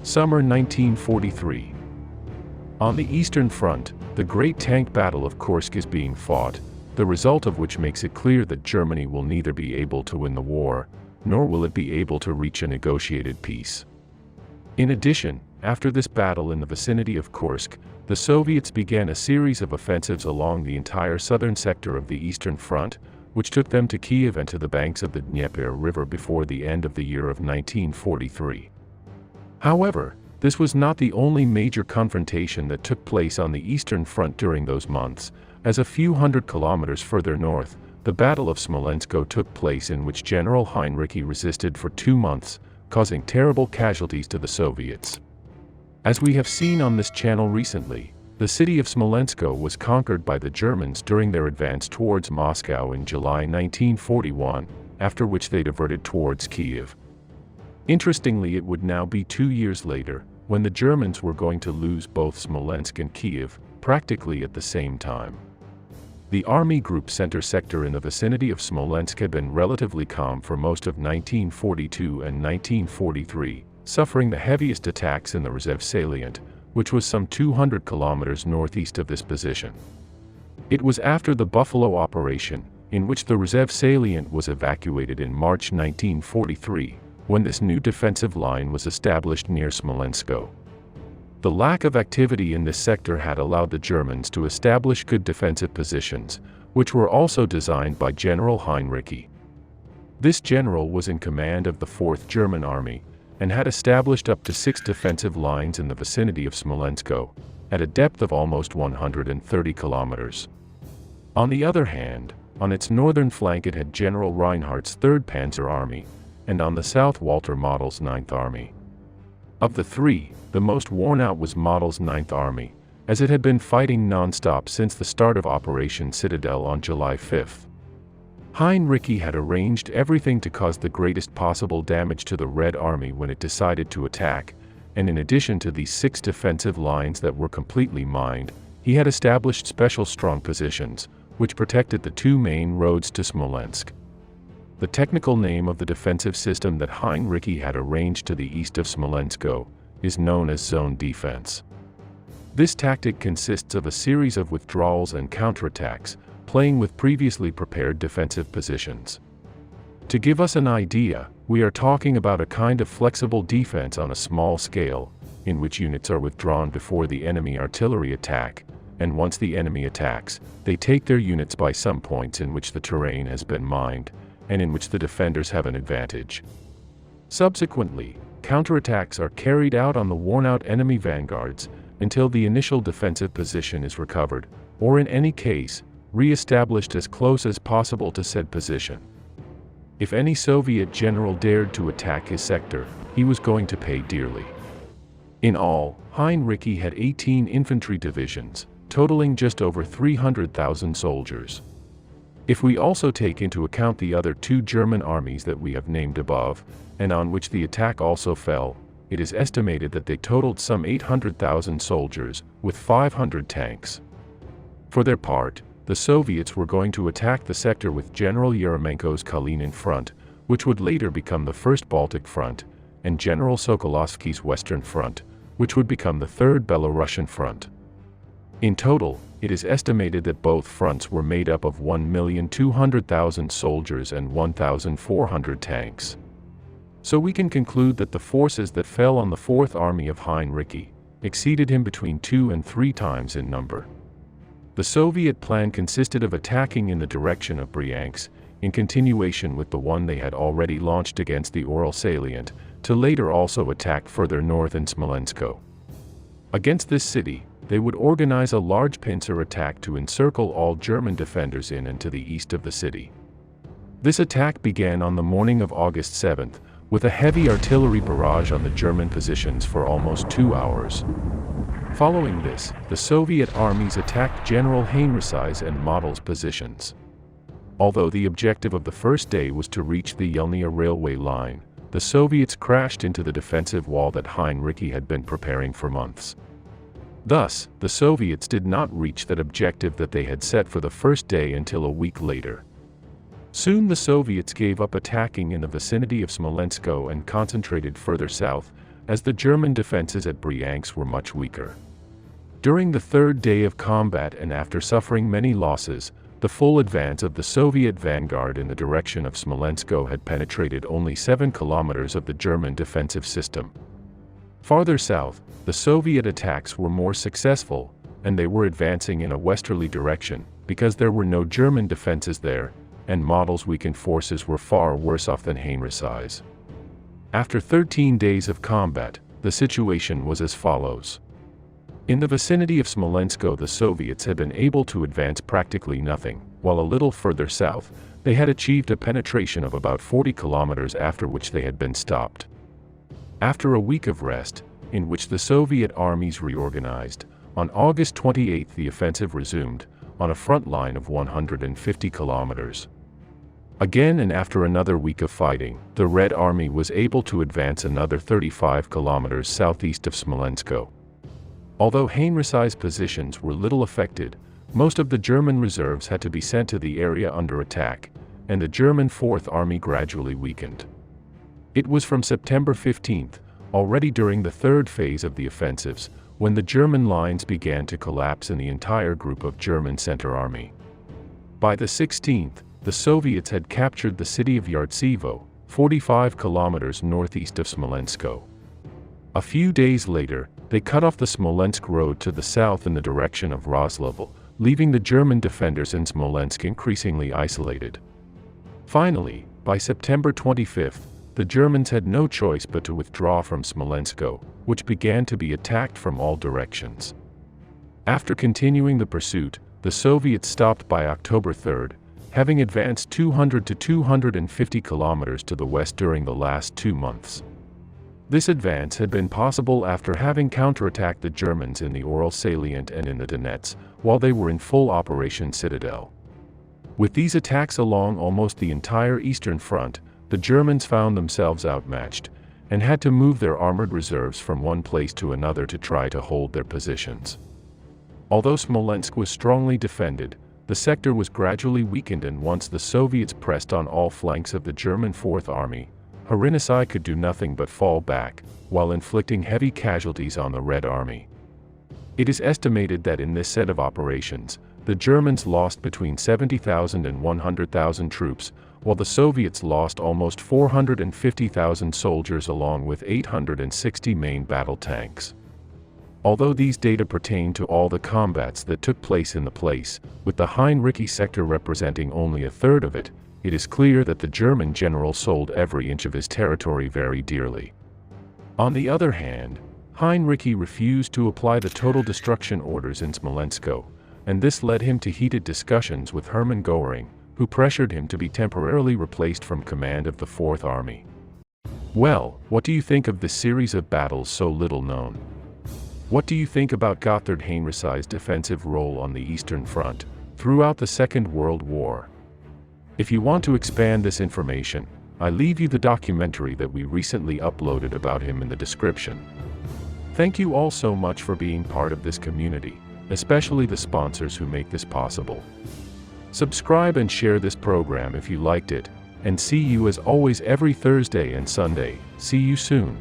Summer 1943. On the Eastern Front, the Great Tank Battle of Kursk is being fought, the result of which makes it clear that Germany will neither be able to win the war, nor will it be able to reach a negotiated peace. In addition, after this battle in the vicinity of Kursk, the Soviets began a series of offensives along the entire southern sector of the Eastern Front, which took them to Kiev and to the banks of the Dnieper River before the end of the year of 1943. However, this was not the only major confrontation that took place on the Eastern Front during those months, as a few hundred kilometers further north, the Battle of Smolensko took place, in which General Heinrici resisted for 2 months, causing terrible casualties to the Soviets. As we have seen on this channel recently, the city of Smolensko was conquered by the Germans during their advance towards Moscow in July 1941, after which they diverted towards Kiev. Interestingly, it would now be 2 years later, when the Germans were going to lose both Smolensk and Kiev, practically at the same time. The Army Group Center sector in the vicinity of Smolensk had been relatively calm for most of 1942 and 1943, suffering the heaviest attacks in the Rzhev salient, which was some 200 kilometers northeast of this position. It was after the Buffalo operation, in which the Rzhev salient was evacuated in March 1943, when this new defensive line was established near Smolensko. The lack of activity in this sector had allowed the Germans to establish good defensive positions, which were also designed by General Heinrici. This general was in command of the 4th German Army, and had established up to 6 defensive lines in the vicinity of Smolensko, at a depth of almost 130 kilometers. On the other hand, on its northern flank it had General Reinhardt's 3rd Panzer Army, and on the south Walter Model's 9th Army. Of the three, the most worn out was Model's 9th Army, as it had been fighting non-stop since the start of Operation Citadel on July 5. Heinrici had arranged everything to cause the greatest possible damage to the Red Army when it decided to attack, and in addition to these 6 defensive lines that were completely mined, he had established special strong positions, which protected the 2 main roads to Smolensk. The technical name of the defensive system that Heinrici had arranged to the east of Smolensko is known as zone defense. This tactic consists of a series of withdrawals and counterattacks, playing with previously prepared defensive positions. To give us an idea, we are talking about a kind of flexible defense on a small scale, in which units are withdrawn before the enemy artillery attack, and once the enemy attacks, they take their units by some points in which the terrain has been mined, and in which the defenders have an advantage. Subsequently, counterattacks are carried out on the worn-out enemy vanguards, until the initial defensive position is recovered, or in any case, re-established as close as possible to said position. If any Soviet general dared to attack his sector, he was going to pay dearly. In all, Heinrici had 18 infantry divisions, totaling just over 300,000 soldiers. If we also take into account the other 2 German armies that we have named above, and on which the attack also fell, it is estimated that they totaled some 800,000 soldiers, with 500 tanks. For their part, the Soviets were going to attack the sector with General Yeremenko's Kalinin Front, which would later become the First Baltic Front, and General Sokolovsky's Western Front, which would become the Third Belarusian Front. In total, it is estimated that both fronts were made up of 1,200,000 soldiers and 1,400 tanks. So we can conclude that the forces that fell on the 4th Army of Heinrici exceeded him between 2 and 3 times in number. The Soviet plan consisted of attacking in the direction of Bryansk, in continuation with the one they had already launched against the Ural salient, to later also attack further north in Smolensko. Against this city, they would organize a large pincer attack to encircle all German defenders in and to the east of the city. This attack began on the morning of August 7th, with a heavy artillery barrage on the German positions for almost 2 hours. Following this, the Soviet armies attacked General Heinrici's and Model's positions. Although the objective of the first day was to reach the Yelnya railway line, the Soviets crashed into the defensive wall that Heinrici had been preparing for months. Thus, the Soviets did not reach that objective that they had set for the first day until a week later. Soon the Soviets gave up attacking in the vicinity of Smolensko and concentrated further south, as the German defenses at Bryansk were much weaker. During the third day of combat and after suffering many losses, the full advance of the Soviet vanguard in the direction of Smolensko had penetrated only 7 kilometers of the German defensive system. Farther south, the Soviet attacks were more successful, and they were advancing in a westerly direction, because there were no German defenses there, and Model's weakened forces were far worse off than Heinrici's. After 13 days of combat, the situation was as follows. In the vicinity of Smolensko, the Soviets had been able to advance practically nothing, while a little further south, they had achieved a penetration of about 40 kilometers, after which they had been stopped. After a week of rest, in which the Soviet armies reorganized, on August 28 the offensive resumed, on a front line of 150 kilometers. Again, and after another week of fighting, the Red Army was able to advance another 35 kilometers southeast of Smolensko. Although Heinrici's positions were little affected, most of the German reserves had to be sent to the area under attack, and the German Fourth Army gradually weakened. It was from September 15th, already during the third phase of the offensives, when the German lines began to collapse in the entire group of German Center Army. By the 16th, the Soviets had captured the city of Yartsevo, 45 kilometers northeast of Smolensko. A few days later, they cut off the Smolensk road to the south in the direction of Roslavel, leaving the German defenders in Smolensk increasingly isolated. Finally, by September 25th, the Germans had no choice but to withdraw from Smolensko, which began to be attacked from all directions. After continuing the pursuit, the Soviets stopped by October 3rd, having advanced 200 to 250 kilometers to the west during the last 2 months. This advance had been possible after having counterattacked the Germans in the Ural salient and in the Donets, while they were in full Operation Citadel. With these attacks along almost the entire eastern front, the Germans found themselves outmatched, and had to move their armored reserves from one place to another to try to hold their positions. Although Smolensk was strongly defended, the sector was gradually weakened, and once the Soviets pressed on all flanks of the German Fourth Army, Heinrici could do nothing but fall back, while inflicting heavy casualties on the Red Army. It is estimated that in this set of operations, the Germans lost between 70,000 and 100,000 troops, while the Soviets lost almost 450,000 soldiers along with 860 main battle tanks. Although these data pertain to all the combats that took place in the place, with the Heinrici sector representing only a third of it, it is clear that the German general sold every inch of his territory very dearly. On the other hand, Heinrici refused to apply the total destruction orders in Smolensko, and this led him to heated discussions with Hermann Göring, who pressured him to be temporarily replaced from command of the Fourth Army. Well, what do you think of this series of battles so little known? What do you think about Gotthard Heinrici's defensive role on the Eastern Front throughout the Second World War? If you want to expand this information, I leave you the documentary that we recently uploaded about him in the description. Thank you all so much for being part of this community, especially the sponsors who make this possible. Subscribe and share this program if you liked it, and see you as always every Thursday and Sunday. See you soon.